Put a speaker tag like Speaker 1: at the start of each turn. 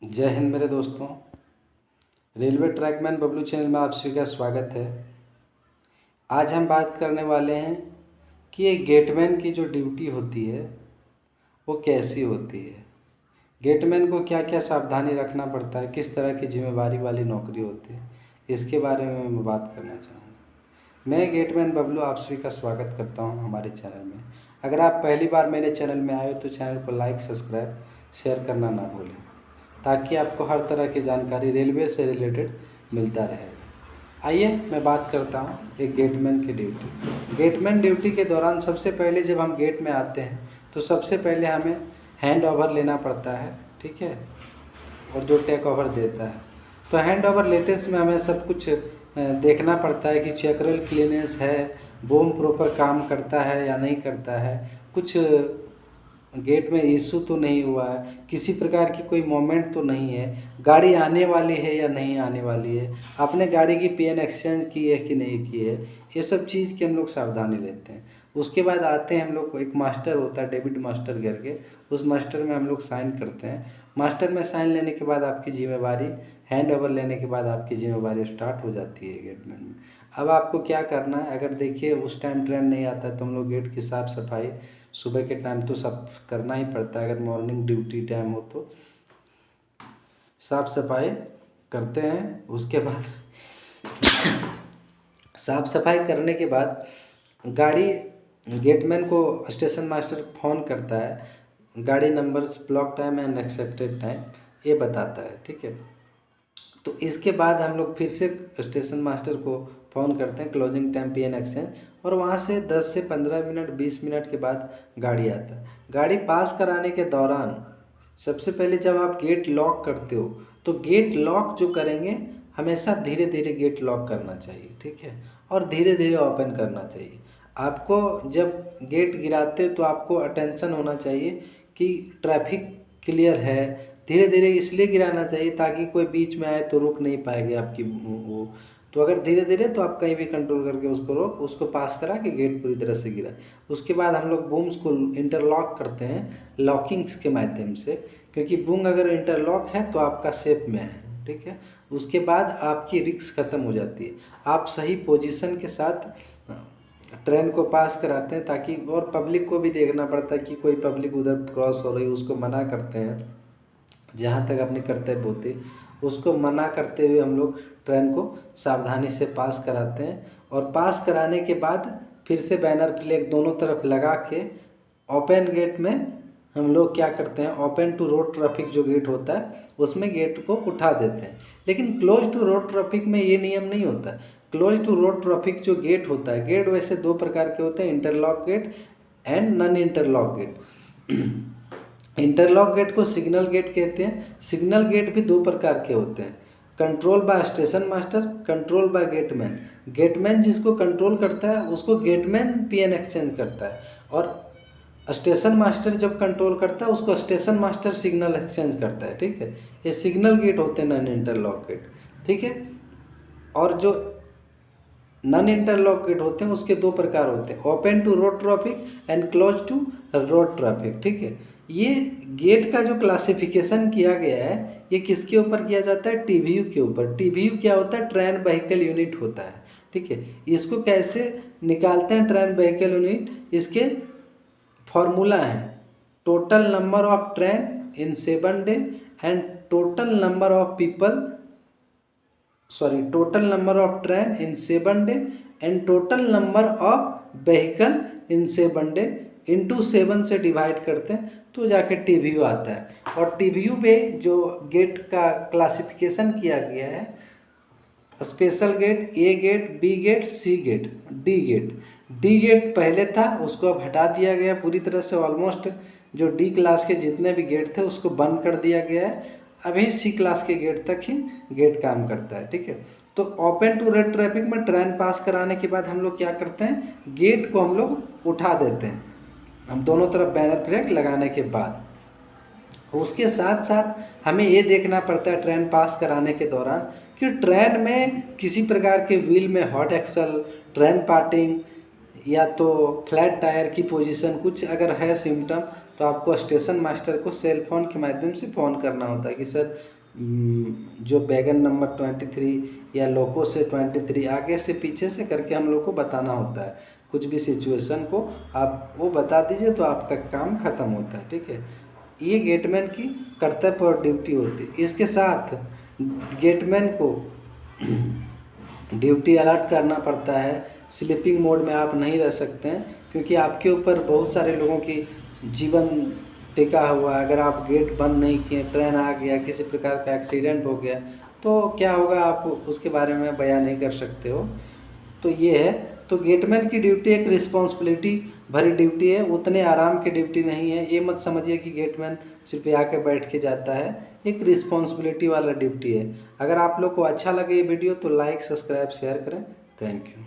Speaker 1: जय हिंद मेरे दोस्तों। रेलवे ट्रैकमैन बबलू चैनल में आप सभी का स्वागत है। आज हम बात करने वाले हैं कि एक गेटमैन की जो ड्यूटी होती है वो कैसी होती है। गेटमैन को क्या क्या सावधानी रखना पड़ता है, किस तरह की जिम्मेवारी वाली नौकरी होती है, इसके बारे में मैं बात करना चाहूँगा। मैं गेटमैन बबलू आप सभी का स्वागत करता हूँ हमारे चैनल में। अगर आप पहली बार मेरे चैनल में आए हो तो चैनल को लाइक, सब्सक्राइब, शेयर करना ना भूलें, ताकि आपको हर तरह की जानकारी रेलवे से रिलेटेड मिलता रहेगा। आइए मैं बात करता हूँ एक गेटमैन की ड्यूटी। गेटमैन ड्यूटी के दौरान सबसे पहले जब हम गेट में आते हैं तो सबसे पहले हमें हैंड ओवर लेना पड़ता है, ठीक है। और जो टेक ओवर देता है तो हैंड ओवर लेते समय हमें सब कुछ देखना पड़ता है कि चेकरल क्लीनेस है, बूम प्रॉपर काम करता है या नहीं करता है, कुछ गेट में इशू तो नहीं हुआ है, किसी प्रकार की कोई मोमेंट तो नहीं है, गाड़ी आने वाली है या नहीं आने वाली है, आपने गाड़ी की पेन एक्सचेंज की है कि नहीं की है, ये सब चीज़ की हम लोग सावधानी लेते हैं। उसके बाद आते हैं हम लोग को एक मास्टर होता है, डेबिट मास्टर करके, उस मास्टर में हम लोग साइन करते हैं। मास्टर में साइन लेने के बाद आपकी जिम्मेवारी, हैंड ओवर लेने के बाद आपकी जिम्मेवारी स्टार्ट हो जाती है गेटमैन में। अब आपको क्या करना है, अगर देखिए उस टाइम ट्रेन नहीं आता है तो हम लोग गेट की साफ़ सफाई सुबह के टाइम तो सब करना ही पड़ता है। अगर मॉर्निंग ड्यूटी टाइम हो तो साफ़ सफाई करते हैं। उसके बाद साफ़ सफाई करने के बाद गाड़ी, गेटमैन को स्टेशन मास्टर फ़ोन करता है, गाड़ी numbers, block time and accepted time ये बताता है, ठीक है। तो इसके बाद हम लोग फिर से स्टेशन मास्टर को फ़ोन करते हैं, क्लोजिंग टाइम पेन एक्सचेंज, और वहाँ से 10 से 15 मिनट 20 मिनट के बाद गाड़ी आता है। गाड़ी पास कराने के दौरान सबसे पहले जब आप गेट लॉक करते हो तो गेट लॉक जो करेंगे हमेशा धीरे धीरे गेट लॉक करना चाहिए, ठीक है, और धीरे धीरे ओपन करना चाहिए। आपको जब गेट गिराते हो तो आपको अटेंशन होना चाहिए कि ट्रैफिक क्लियर है, धीरे धीरे इसलिए गिराना चाहिए ताकि कोई बीच में आए तो रुक नहीं पाएगी आपकी वो। तो अगर धीरे धीरे तो आप कहीं भी कंट्रोल करके उसको रोक, उसको पास करा के गेट पूरी तरह से गिरा। उसके बाद हम लोग बूम्स को इंटरलॉक करते हैं लॉकिंग्स के माध्यम से, क्योंकि बूम अगर इंटरलॉक है तो आपका सेफ में है, ठीक है। उसके बाद आपकी रिस्क ख़त्म हो जाती है, आप सही पोजीशन के साथ ट्रेन को पास कराते हैं, ताकि और पब्लिक को भी देखना पड़ता है कि कोई पब्लिक उधर क्रॉस हो रही है, उसको मना करते हैं। जहाँ तक अपने कर्तव्य होते उसको मना करते हुए हम लोग ट्रेन को सावधानी से पास कराते हैं। और पास कराने के बाद फिर से बैनर फ्लैग दोनों तरफ लगा के ओपन गेट में हम लोग क्या करते हैं, ओपन टू रोड ट्रैफिक जो गेट होता है उसमें गेट को उठा देते हैं। लेकिन क्लोज टू रोड ट्रैफिक में ये नियम नहीं होता। क्लोज टू रोड ट्रैफिक जो गेट होता है, गेट वैसे दो प्रकार के होते हैं, interlock gate and non interlock gate. Interlock gate को सिग्नल गेट कहते हैं। सिग्नल गेट भी दो प्रकार के होते हैं, control by station master, control by gateman. Gateman जिसको कंट्रोल करता है उसको गेटमैन पीएन एक्सचेंज करता है, और स्टेशन मास्टर जब कंट्रोल करता है उसको स्टेशन मास्टर सिग्नल एक्सचेंज करता है, ठीक है। ये सिग्नल गेट होते हैं, नॉन इंटरलॉक गेट, ठीक है। और जो नॉन इंटरलॉक गेट होते हैं उसके दो प्रकार होते हैं, open to road traffic and close to road traffic, ठीक है। ये गेट का जो क्लासिफिकेशन किया गया है ये किसके ऊपर किया जाता है, टीवीयू के ऊपर। टीवीयू क्या होता है, ट्रेन व्हीकल यूनिट होता है, ठीक है। इसको कैसे निकालते हैं ट्रेन व्हीकल यूनिट, इसके फॉर्मूला है total number of train in 7 day and total number of people, total number of train in 7 day and total number of vehicle in 7 day into 7 से डिवाइड करते हैं तो जाके टीवीयू आता है। और टीवीयू में जो गेट का क्लासिफिकेशन किया गया है, special gate, A gate, B gate, C gate, D gate. D gate पहले था, उसको अब हटा दिया गया पूरी तरह से। ऑलमोस्ट जो डी क्लास के जितने भी गेट थे उसको बंद कर दिया गया है, अभी सी क्लास के गेट तक ही गेट काम करता है, ठीक है। तो ओपन टू रोड ट्रैफिक में ट्रेन पास कराने के बाद हम लोग क्या करते हैं, गेट को हम लोग उठा देते हैं, हम दोनों तरफ बैनर फ्लैग लगाने के बाद। उसके साथ साथ हमें ये देखना पड़ता है ट्रेन पास कराने के दौरान कि ट्रेन में किसी प्रकार के व्हील में हॉट एक्सल, ट्रेन पार्टिंग या तो फ्लैट टायर की पोजीशन कुछ अगर है सिम्टम तो आपको स्टेशन मास्टर को सेल फ़ोन के माध्यम से फ़ोन करना होता है कि सर जो वैगन नंबर 23 या लोको से 23 आगे से पीछे से करके हम लोग को बताना होता है। कुछ भी सिचुएशन को आप वो बता दीजिए तो आपका काम ख़त्म होता है, ठीक है। ये गेटमैन की कर्तव्य और ड्यूटी होती है। इसके साथ गेटमैन को ड्यूटी अलर्ट करना पड़ता है। स्लीपिंग मोड में आप नहीं रह सकते हैं, क्योंकि आपके ऊपर बहुत सारे लोगों की जीवन टिका हुआ है। अगर आप गेट बंद नहीं किए, ट्रेन आ गया, किसी प्रकार का एक्सीडेंट हो गया, तो क्या होगा आप उसके बारे में बयान नहीं कर सकते हो। तो ये है, तो गेटमैन की ड्यूटी एक रिस्पॉन्सिबिलिटी भरी ड्यूटी है, उतने आराम की ड्यूटी नहीं है। ये मत समझिए कि गेटमैन सिर्फ आके बैठ के जाता है, एक रिस्पॉन्सिबिलिटी वाला ड्यूटी है। अगर आप लोग को अच्छा लगे ये वीडियो तो लाइक, सब्सक्राइब, शेयर करें। Thank you.